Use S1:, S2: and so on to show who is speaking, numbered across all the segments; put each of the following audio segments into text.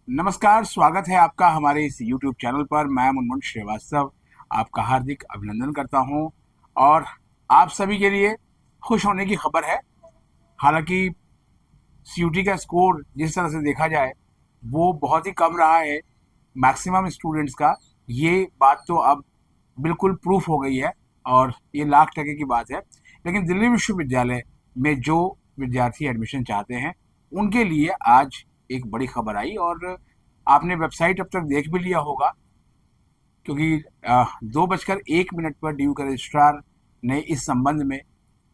S1: नमस्कार, स्वागत है आपका हमारे इस YouTube चैनल पर। मैं मुनमुन श्रीवास्तव आपका हार्दिक अभिनंदन करता हूं और आप सभी के लिए खुश होने की खबर है। हालांकि सीयूटी का स्कोर जिस तरह से देखा जाए वो बहुत ही कम रहा है मैक्सिमम स्टूडेंट्स का। ये बात तो अब बिल्कुल प्रूफ हो गई है और ये लाख टके की बात है। लेकिन दिल्ली विश्वविद्यालय में जो विद्यार्थी एडमिशन चाहते हैं उनके लिए आज एक बड़ी खबर आई और आपने वेबसाइट अब तक देख भी लिया होगा, क्योंकि 2:01 पर डीयू के रजिस्ट्रार ने इस संबंध में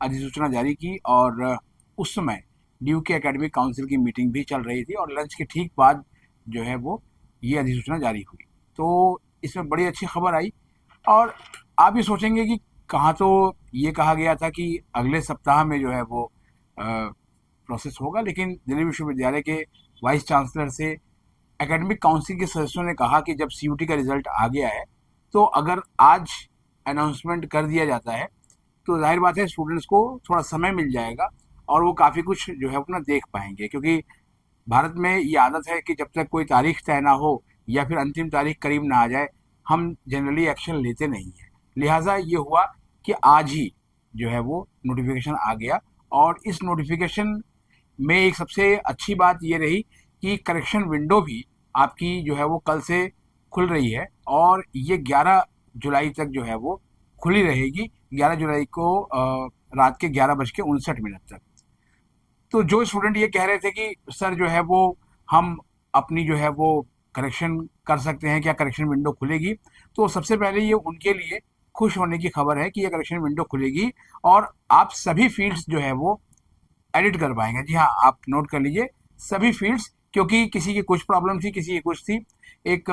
S1: अधिसूचना जारी की और उस समय डीयू के एकेडमिक काउंसिल की मीटिंग भी चल रही थी और लंच के ठीक बाद जो है वो ये अधिसूचना जारी हुई। तो इसमें बड़ी अच्छी खबर आई और आप ये सोचेंगे कि कहाँ तो ये कहा गया था कि अगले सप्ताह में जो है वो प्रोसेस होगा, लेकिन दिल्ली विश्वविद्यालय के वाइस चांसलर से एकेडमिक काउंसिल के सदस्यों ने कहा कि जब सीयूटी का रिजल्ट आ गया है तो अगर आज अनाउंसमेंट कर दिया जाता है तो जाहिर बात है स्टूडेंट्स को थोड़ा समय मिल जाएगा और वो काफ़ी कुछ जो है अपना देख पाएंगे, क्योंकि भारत में ये आदत है कि जब तक कोई तारीख तय ना हो या फिर अंतिम तारीख करीब ना आ जाए हम जनरली एक्शन लेते नहीं हैं। लिहाजा ये हुआ कि आज ही जो है वो नोटिफिकेशन आ गया और इस नोटिफिकेशन में एक सबसे अच्छी बात ये रही कि करेक्शन विंडो भी आपकी जो है वो कल से खुल रही है और ये 11 जुलाई तक जो है वो खुली रहेगी। 11 जुलाई को रात के 11:59 तक। तो जो स्टूडेंट ये कह रहे थे कि सर जो है वो हम अपनी जो है वो करेक्शन कर सकते हैं, क्या करेक्शन विंडो खुलेगी, तो सबसे पहले ये उनके लिए खुश होने की खबर है कि ये करेक्शन विंडो खुलेगी और आप सभी फील्ड्स जो है वो एडिट कर पाएंगे। जी हाँ, आप नोट कर लीजिए सभी फील्ड्स, क्योंकि किसी की कुछ प्रॉब्लम थी, किसी की कुछ थी। एक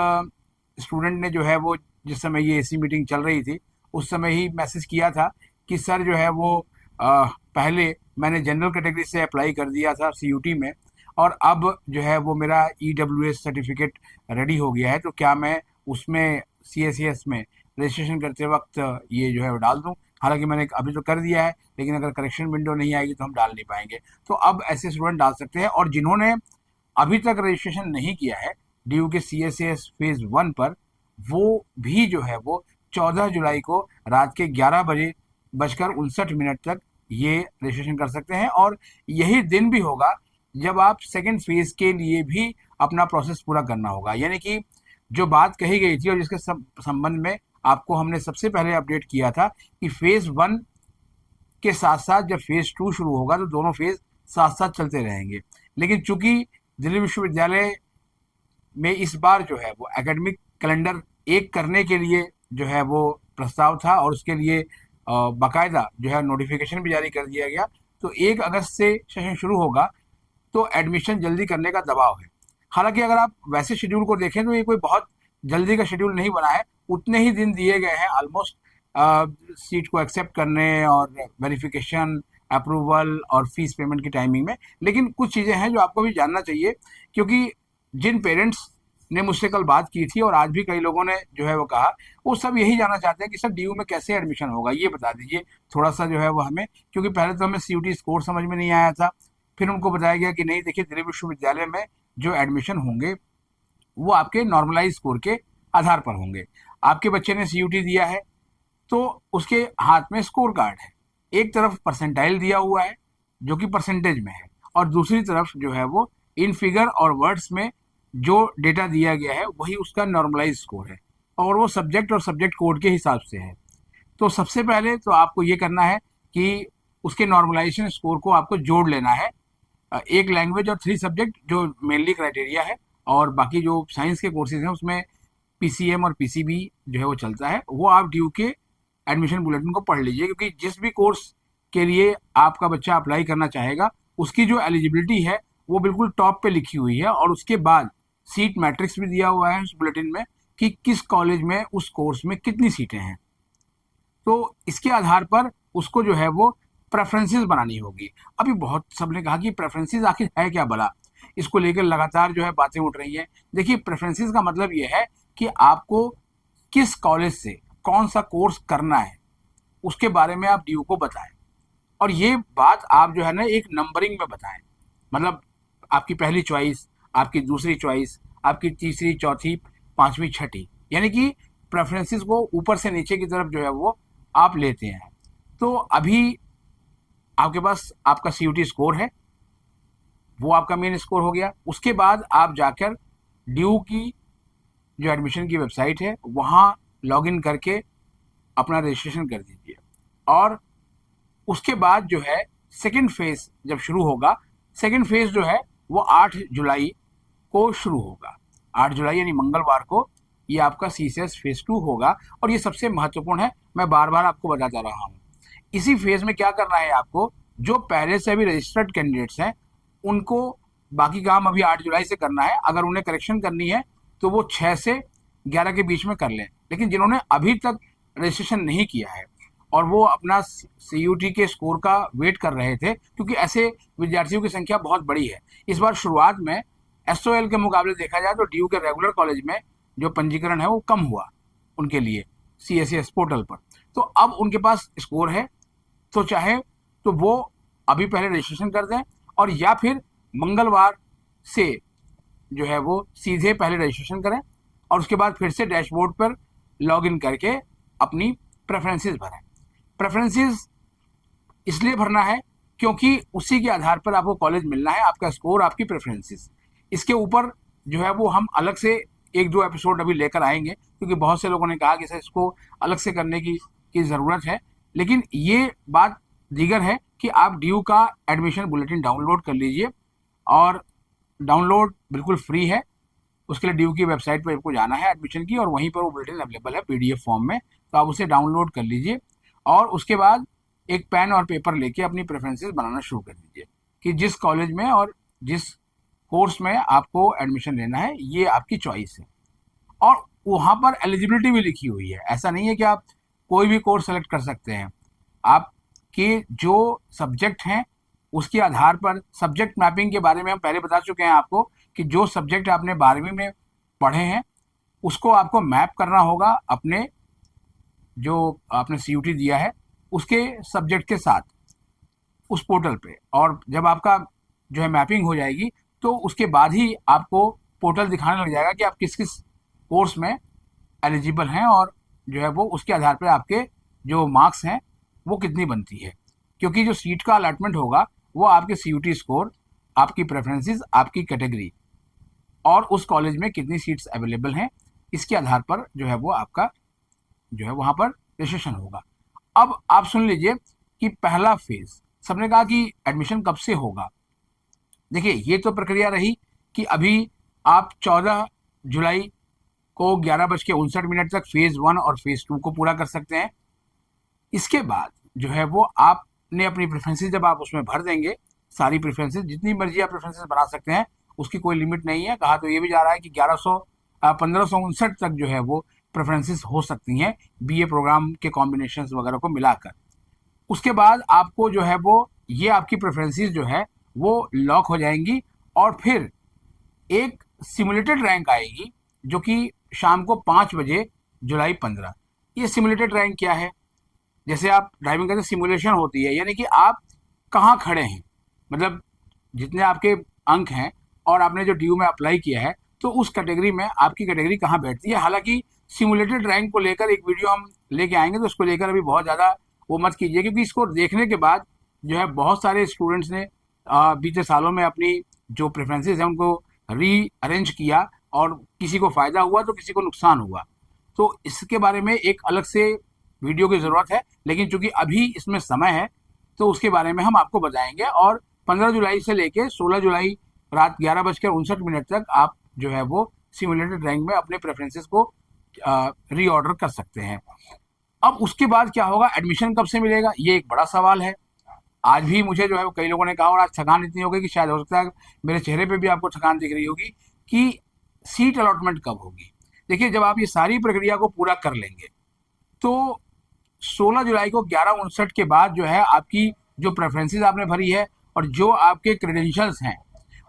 S1: स्टूडेंट ने जो है वो जिस समय ये एसी मीटिंग चल रही थी उस समय ही मैसेज किया था कि सर जो है वो पहले मैंने जनरल कैटेगरी से अप्लाई कर दिया था सीयूटी में और अब जो है वो मेरा ईडब्ल्यूएस सर्टिफिकेट रेडी हो गया है, तो क्या मैं उसमें सीएससीएस में रजिस्ट्रेशन करते वक्त ये जो है वो डाल दूं। हालांकि मैंने अभी तो कर दिया है, लेकिन अगर करेक्शन विंडो नहीं आएगी तो हम डाल नहीं पाएंगे। तो अब ऐसे स्टूडेंट डाल सकते हैं और जिन्होंने अभी तक रजिस्ट्रेशन नहीं किया है डीयू के सीएसएस फेज 1 पर, वो भी जो है वो 14 जुलाई को रात के 11:59 तक ये रजिस्ट्रेशन कर सकते हैं और यही दिन भी होगा जब आप सेकेंड फेज के लिए भी अपना प्रोसेस पूरा करना होगा। यानी कि जो बात कही गई थी और जिसके संबंध में आपको हमने सबसे पहले अपडेट किया था कि फेज 1 के साथ साथ जब फेज 2 शुरू होगा तो दोनों फेज साथ साथ चलते रहेंगे। लेकिन चूंकि दिल्ली विश्वविद्यालय में इस बार जो है वो एकेडमिक कैलेंडर एक करने के लिए जो है वो प्रस्ताव था और उसके लिए बाकायदा जो है नोटिफिकेशन भी जारी कर दिया गया, तो 1 अगस्त से सेशन शुरू होगा तो एडमिशन जल्दी करने का दबाव है। हालांकि अगर आप वैसे शेड्यूल को देखें तो ये कोई बहुत जल्दी का शेड्यूल नहीं बना है, उतने ही दिन दिए गए हैं ऑलमोस्ट सीट को एक्सेप्ट करने और वेरिफिकेशन, अप्रूवल और फीस पेमेंट की टाइमिंग में। लेकिन कुछ चीज़ें हैं जो आपको भी जानना चाहिए, क्योंकि जिन पेरेंट्स ने मुझसे कल बात की थी और आज भी कई लोगों ने जो है वो कहा, वो सब यही जानना चाहते हैं कि सर डीयू में कैसे एडमिशन होगा, ये बता दीजिए थोड़ा सा जो है वो हमें। क्योंकि पहले तो हमें सीयूटी स्कोर समझ में नहीं आया था, फिर उनको बताया गया कि नहीं देखिए दिल्ली विश्वविद्यालय में जो एडमिशन होंगे वो आपके नॉर्मलाइज स्कोर के आधार पर होंगे। आपके बच्चे ने सीयूटी दिया है तो उसके हाथ में स्कोर कार्ड है, एक तरफ परसेंटाइल दिया हुआ है जो कि परसेंटेज में है और दूसरी तरफ जो है वो इन फिगर और वर्ड्स में जो डेटा दिया गया है वही उसका नॉर्मलाइज स्कोर है और वो सब्जेक्ट और सब्जेक्ट कोड के हिसाब से है। तो सबसे पहले तो आपको ये करना है कि उसके नॉर्मलाइजेशन स्कोर को आपको जोड़ लेना है। एक लैंग्वेज और 3 सब्जेक्ट जो मेनली क्राइटेरिया है और बाकी जो साइंस के कोर्सेज हैं उसमें पीसीएम और पीसीबी जो है वो चलता है, वो आप ड्यू के एडमिशन बुलेटिन को पढ़ लीजिए, क्योंकि जिस भी कोर्स के लिए आपका बच्चा अप्लाई करना चाहेगा उसकी जो एलिजिबिलिटी है वो बिल्कुल टॉप पे लिखी हुई है और उसके बाद सीट मैट्रिक्स भी दिया हुआ है उस बुलेटिन में कि किस कॉलेज में उस कोर्स में कितनी सीटें हैं। तो इसके आधार पर उसको जो है वो प्रेफरेंसेस बनानी होगी। अभी बहुत सबने कहा कि प्रेफरेंसेस आखिर है क्या भला, इसको लेकर लगातार जो है बातें उठ रही हैं। देखिए प्रेफरेंसेस का मतलब ये है कि आपको किस कॉलेज से कौन सा कोर्स करना है उसके बारे में आप ड्यू को बताएं और ये बात आप जो है ना एक नंबरिंग में बताएं। मतलब आपकी पहली चॉइस, आपकी दूसरी चॉइस, आपकी तीसरी, चौथी, पांचवी, छठी, यानी कि प्रेफरेंसेस को ऊपर से नीचे की तरफ जो है वो आप लेते हैं। तो अभी आपके पास आपका CUT स्कोर है, वो आपका मेन स्कोर हो गया। उसके बाद आप जाकर ड्यू की जो एडमिशन की वेबसाइट है वहाँ लॉगिन करके अपना रजिस्ट्रेशन कर दीजिए। और उसके बाद जो है सेकेंड फेज जब शुरू होगा, सेकेंड फेज जो है वो 8 जुलाई को शुरू होगा। 8 जुलाई यानी मंगलवार को ये आपका CCS फेज 2 होगा। और ये सबसे महत्वपूर्ण है, मैं बार बार आपको बताता रहा हूँ। इसी फेज में क्या करना है आपको, जो पहले से अभी रजिस्टर्ड कैंडिडेट्स हैं उनको बाकी काम अभी 8 जुलाई से करना है। अगर उन्हें करेक्शन करनी है तो वो 6 से 11 के बीच में कर लें। लेकिन जिन्होंने अभी तक रजिस्ट्रेशन नहीं किया है और वो अपना CUT के स्कोर का वेट कर रहे थे, क्योंकि ऐसे विद्यार्थियों की संख्या बहुत बड़ी है। इस बार शुरुआत में SOL के मुकाबले देखा जाए तो ड्यू के रेगुलर कॉलेज में जो पंजीकरण है वो कम हुआ उनके लिए CSS पोर्टल पर। तो अब उनके पास स्कोर है, तो चाहे तो वो अभी पहले रजिस्ट्रेशन कर दें, और या फिर मंगलवार से जो है वो सीधे पहले रजिस्ट्रेशन करें और उसके बाद फिर से डैशबोर्ड पर लॉगिन करके अपनी प्रेफरेंसेस भरें। प्रेफरेंसेस इसलिए भरना है क्योंकि उसी के आधार पर आपको कॉलेज मिलना है, आपका स्कोर, आपकी प्रेफरेंसेस। इसके ऊपर जो है वो हम अलग से 1-2 एपिसोड अभी लेकर आएंगे, क्योंकि बहुत से लोगों ने कहा कि सर इसको अलग से करने की ज़रूरत है। लेकिन ये बात दीगर है कि आप ड्यू का एडमिशन बुलेटिन डाउनलोड कर लीजिए, और डाउनलोड बिल्कुल फ्री है। उसके लिए ड्यू की वेबसाइट पर आपको जाना है एडमिशन की, और वहीं पर वो बुलेटिन अवेलेबल है PDF फॉर्म में, तो आप उसे डाउनलोड कर लीजिए। और उसके बाद एक पेन और पेपर लेके अपनी प्रेफरेंसेस बनाना शुरू कर दीजिए कि जिस कॉलेज में और जिस कोर्स में आपको एडमिशन लेना है ये आपकी चॉइस है। और वहाँ पर एलिजिबिलिटी भी लिखी हुई है, ऐसा नहीं है कि आप कोई भी कोर्स सेलेक्ट कर सकते हैं। आपके जो सब्जेक्ट हैं उसके आधार पर, सब्जेक्ट मैपिंग के बारे में हम पहले बता चुके हैं आपको कि जो सब्जेक्ट आपने 12वीं में पढ़े हैं उसको आपको मैप करना होगा अपने जो आपने CUT दिया है उसके सब्जेक्ट के साथ उस पोर्टल पे। और जब आपका जो है मैपिंग हो जाएगी तो उसके बाद ही आपको पोर्टल दिखाने लग जाएगा कि आप किस किस कोर्स में एलिजिबल हैं, और जो है वो उसके आधार पर आपके जो मार्क्स हैं वो कितनी बनती है। क्योंकि जो सीट का अलॉटमेंट होगा वो आपके CUT स्कोर, आपकी प्रेफरेंसेस, आपकी कैटेगरी और उस कॉलेज में कितनी सीट्स अवेलेबल हैं, इसके आधार पर जो है वो आपका जो है वहाँ पर रजिस्ट्रेशन होगा। अब आप सुन लीजिए कि पहला फेज, सबने कहा कि एडमिशन कब से होगा। देखिए ये तो प्रक्रिया रही कि अभी आप 14 जुलाई को 11:59 तक फेज़ 1 और फेज़ 2 को पूरा कर सकते हैं। इसके बाद जो है वो आपने अपनी प्रेफरेंसेस जब आप उसमें भर देंगे, सारी प्रेफरेंसेस, जितनी मर्जी आप प्रेफरेंसेस बना सकते हैं, उसकी कोई लिमिट नहीं है। कहा तो ये भी जा रहा है कि 1559 तक जो है वो प्रेफरेंसेस हो सकती हैं BA प्रोग्राम के कॉम्बिनेशंस वगैरह को मिलाकर। उसके बाद आपको जो है वो ये आपकी प्रेफरेंसेस जो है वो लॉक हो जाएंगी, और फिर एक सिमुलेटेड रैंक आएगी जो कि शाम को 5 बजे जुलाई 15। ये सिमुलेटेड रैंक क्या है? जैसे आप ड्राइविंग करते सिमुलेशन होती है, यानी कि आप कहाँ खड़े हैं, मतलब जितने आपके अंक हैं और आपने जो ड्यू में अप्लाई किया है तो उस कैटेगरी में आपकी कैटेगरी कहाँ बैठती है। हालांकि सिमुलेटेड रैंक को लेकर एक वीडियो हम लेके आएंगे, तो उसको लेकर अभी बहुत ज़्यादा वो मत कीजिए, क्योंकि इसको देखने के बाद जो है बहुत सारे स्टूडेंट्स ने बीते सालों में अपनी जो प्रेफरेंसेस हैं उनको रीअरेंज किया, और किसी को फ़ायदा हुआ तो किसी को नुकसान हुआ। तो इसके बारे में एक अलग से वीडियो की ज़रूरत है, लेकिन चूंकि अभी इसमें समय है तो उसके बारे में हम आपको बताएंगे। और 15 जुलाई से लेके 16 जुलाई रात 11:59 तक आप जो है वो सिमुलेटेड रैंक में अपने प्रेफरेंसेस को रीऑर्डर कर सकते हैं। अब उसके बाद क्या होगा, एडमिशन कब से मिलेगा, ये एक बड़ा सवाल है। आज भी मुझे जो है कई लोगों ने कहा, और आज थकान इतनी हो गई कि शायद हो सकता है मेरे चेहरे पे भी आपको थकान दिख रही होगी, कि सीट अलॉटमेंट कब होगी। देखिए जब आप ये सारी प्रक्रिया को पूरा कर लेंगे तो 16 जुलाई को 11:59 के बाद जो है आपकी जो प्रेफरेंसेस आपने भरी है और जो आपके क्रेडेंशियल्स हैं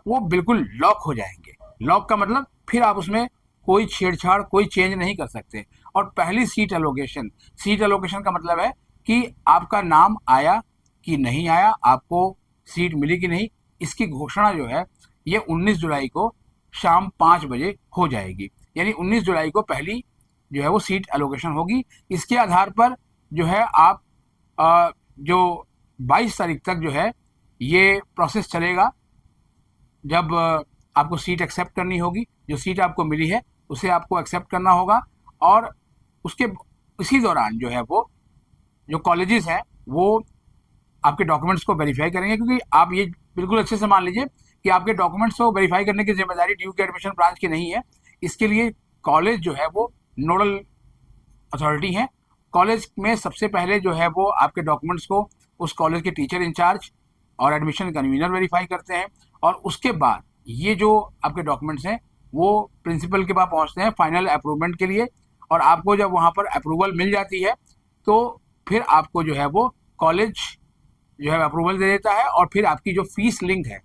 S1: वो बिल्कुल लॉक हो जाएंगे। लॉक का मतलब फिर आप उसमें कोई छेड़छाड़, कोई चेंज नहीं कर सकते। और पहली सीट एलोकेशन का मतलब है कि आपका नाम आया कि नहीं आया, आपको सीट मिली कि नहीं, इसकी घोषणा जो है ये 19 जुलाई को शाम 5 बजे हो जाएगी। यानी 19 जुलाई को पहली जो है वो सीट एलोकेशन होगी। इसके आधार पर जो है आप जो 22 तारीख तक जो है ये प्रोसेस चलेगा। जब आपको सीट एक्सेप्ट करनी होगी, जो सीट आपको मिली है उसे आपको एक्सेप्ट करना होगा, और उसके इसी दौरान जो है वो जो कॉलेजेस हैं वो आपके डॉक्यूमेंट्स को वेरीफाई करेंगे, क्योंकि आप ये बिल्कुल अच्छे से मान लीजिए कि आपके डॉक्यूमेंट्स को वेरीफाई करने की जिम्मेदारी ड्यू के एडमिशन ब्रांच की नहीं है। इसके लिए कॉलेज जो है वो नोडल अथॉरिटी है। कॉलेज में सबसे पहले जो है वो आपके डॉक्यूमेंट्स को उस कॉलेज के टीचर इंचार्ज और एडमिशन कन्वीनर वेरीफाई करते हैं, और उसके बाद ये जो आपके डॉक्यूमेंट्स हैं वो प्रिंसिपल के पास पहुंचते हैं फाइनल अप्रूवमेंट के लिए। और आपको जब वहाँ पर अप्रूवल मिल जाती है तो फिर आपको जो है वो कॉलेज जो है अप्रूवल दे देता है, और फिर आपकी जो फीस लिंक है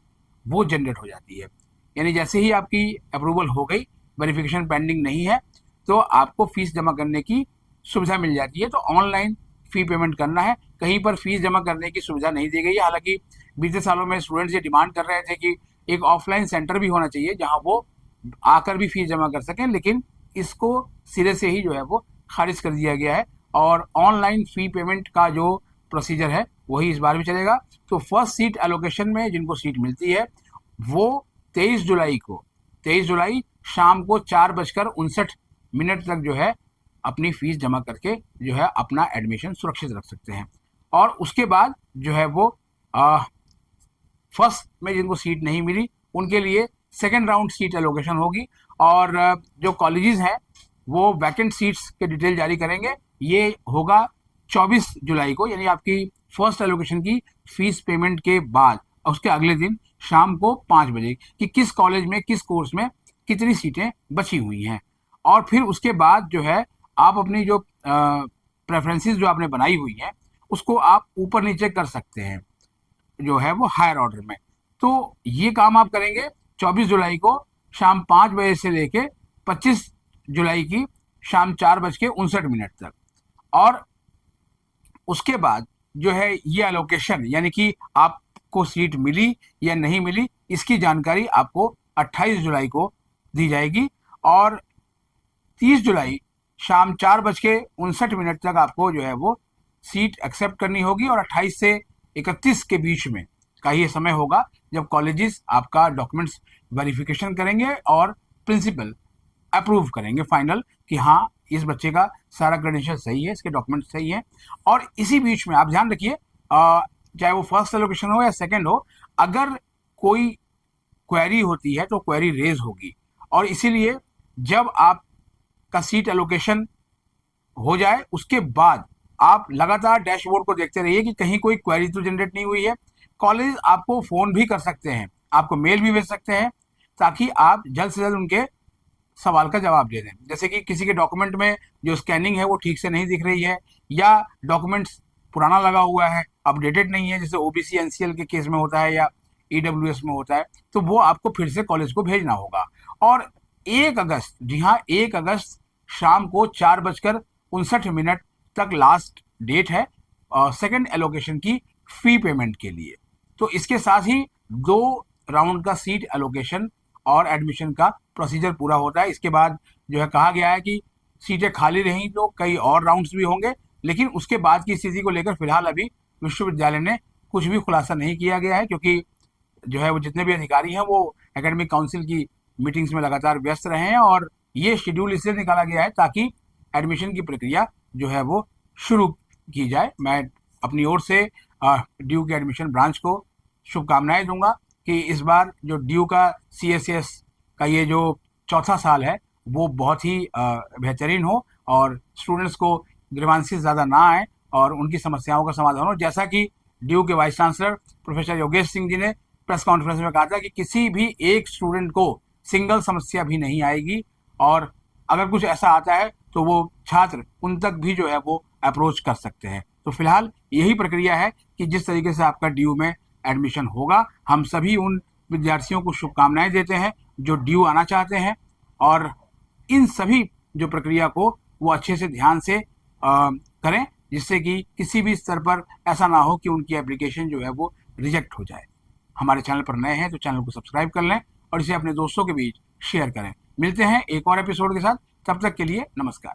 S1: वो जनरेट हो जाती है। यानी जैसे ही आपकी अप्रूवल हो गई, वेरिफिकेशन पेंडिंग नहीं है, तो आपको फीस जमा करने की सुविधा मिल जाती है। तो ऑनलाइन फ़ी पेमेंट करना है, कहीं पर फीस जमा करने की सुविधा नहीं दी गई है। हालांकि बीते सालों में स्टूडेंट्स ये डिमांड कर रहे थे कि एक ऑफलाइन सेंटर भी होना चाहिए जहां वो आकर भी फीस जमा कर सकें, लेकिन इसको सिरे से ही जो है वो खारिज कर दिया गया है, और ऑनलाइन फ़ी पेमेंट का जो प्रोसीजर है वही इस बार भी चलेगा। तो फर्स्ट सीट एलोकेशन में जिनको सीट मिलती है वो 23 जुलाई शाम को 4:59 तक जो है अपनी फीस जमा करके जो है अपना एडमिशन सुरक्षित रख सकते हैं। और उसके बाद जो है वो फर्स्ट में जिनको सीट नहीं मिली उनके लिए सेकेंड राउंड सीट एलोकेशन होगी, और जो कॉलेजेस हैं वो वैकेंट सीट्स के डिटेल जारी करेंगे। ये होगा 24 जुलाई को, यानी आपकी फर्स्ट एलोकेशन की फीस पेमेंट के बाद, और उसके अगले दिन शाम को 5 बजे कि किस कॉलेज में किस कोर्स में कितनी सीटें बची हुई हैं। और फिर उसके बाद जो है आप अपनी जो प्रेफरेंसेस जो आपने बनाई हुई हैं उसको आप ऊपर नीचे कर सकते हैं जो है वो हायर ऑर्डर में। तो ये काम आप करेंगे 24 जुलाई को शाम 5 बजे से लेके 25 जुलाई की शाम 4:59 तक। और उसके बाद जो है ये एलोकेशन, यानी कि आपको सीट मिली या नहीं मिली, इसकी जानकारी आपको 28 जुलाई को दी जाएगी, और 30 जुलाई शाम 4:59 तक आपको जो है वो सीट एक्सेप्ट करनी होगी। और 28 से 31 के बीच में का ये समय होगा जब कॉलेजेस आपका डॉक्यूमेंट्स वेरिफिकेशन करेंगे और प्रिंसिपल अप्रूव करेंगे फाइनल कि हाँ इस बच्चे का सारा क्रेडेंशियल सही है, इसके डॉक्यूमेंट्स सही हैं। और इसी बीच में आप ध्यान रखिए, चाहे वो फर्स्ट एलोकेशन हो या सेकंड हो, अगर कोई क्वेरी होती है तो क्वेरी रेज होगी, और इसीलिए जब आपका सीट एलोकेशन हो जाए उसके बाद आप लगातार डैशबोर्ड को देखते रहिए कि कहीं कोई क्वेरी तो जनरेट नहीं हुई है। कॉलेज आपको फ़ोन भी कर सकते हैं, आपको मेल भी भेज सकते हैं, ताकि आप जल्द से जल्द उनके सवाल का जवाब दे दें। जैसे कि किसी के डॉक्यूमेंट में जो स्कैनिंग है वो ठीक से नहीं दिख रही है, या डॉक्यूमेंट्स पुराना लगा हुआ है, अपडेटेड नहीं है, जैसे ओबीसी एनसीएल के केस में होता है या ईडब्ल्यूएस में होता है, तो वो आपको फिर से कॉलेज को भेजना होगा। और 1 अगस्त, जी हाँ 1 अगस्त शाम को 4:59 तक लास्ट डेट है सेकेंड एलोकेशन की फ़ी पेमेंट के लिए। तो इसके साथ ही 2 राउंड का सीट एलोकेशन और एडमिशन का प्रोसीजर पूरा होता है। इसके बाद जो है कहा गया है कि सीटें खाली रहीं तो कई और राउंड्स भी होंगे, लेकिन उसके बाद की स्थिति को लेकर फिलहाल अभी विश्वविद्यालय ने कुछ भी खुलासा नहीं किया गया है, क्योंकि जो है वो जितने भी अधिकारी हैं वो एकेडमिक काउंसिल की मीटिंग्स में लगातार व्यस्त रहे हैं, और ये शेड्यूल इसलिए निकाला गया है ताकि एडमिशन की प्रक्रिया जो है वो शुरू की जाए। मैं अपनी ओर से ड्यू के एडमिशन ब्रांच को शुभकामनाएं दूंगा कि इस बार जो ड्यू का CSS का ये जो चौथा साल है वो बहुत ही बेहतरीन हो, और स्टूडेंट्स को ग्रीवांसेस ज़्यादा ना आए और उनकी समस्याओं का समाधान हो। जैसा कि ड्यू के vice chancellor professor Yogesh Singh ji ने प्रेस कॉन्फ्रेंस में कहा था कि किसी भी एक स्टूडेंट को सिंगल समस्या भी नहीं आएगी, और अगर कुछ ऐसा आता है तो वो छात्र उन तक भी जो है वो अप्रोच कर सकते हैं। तो फिलहाल यही प्रक्रिया है कि जिस तरीके से आपका ड्यू में एडमिशन होगा, हम सभी उन विद्यार्थियों को शुभकामनाएं देते हैं जो ड्यू आना चाहते हैं, और इन सभी जो प्रक्रिया को वो अच्छे से ध्यान से करें, जिससे कि किसी भी स्तर पर ऐसा ना हो कि उनकी एप्लीकेशन जो है वो रिजेक्ट हो जाए। हमारे चैनल पर नए हैं तो चैनल को सब्सक्राइब कर लें और इसे अपने दोस्तों के बीच शेयर करें। मिलते हैं एक और एपिसोड के साथ, तब तक के लिए नमस्कार।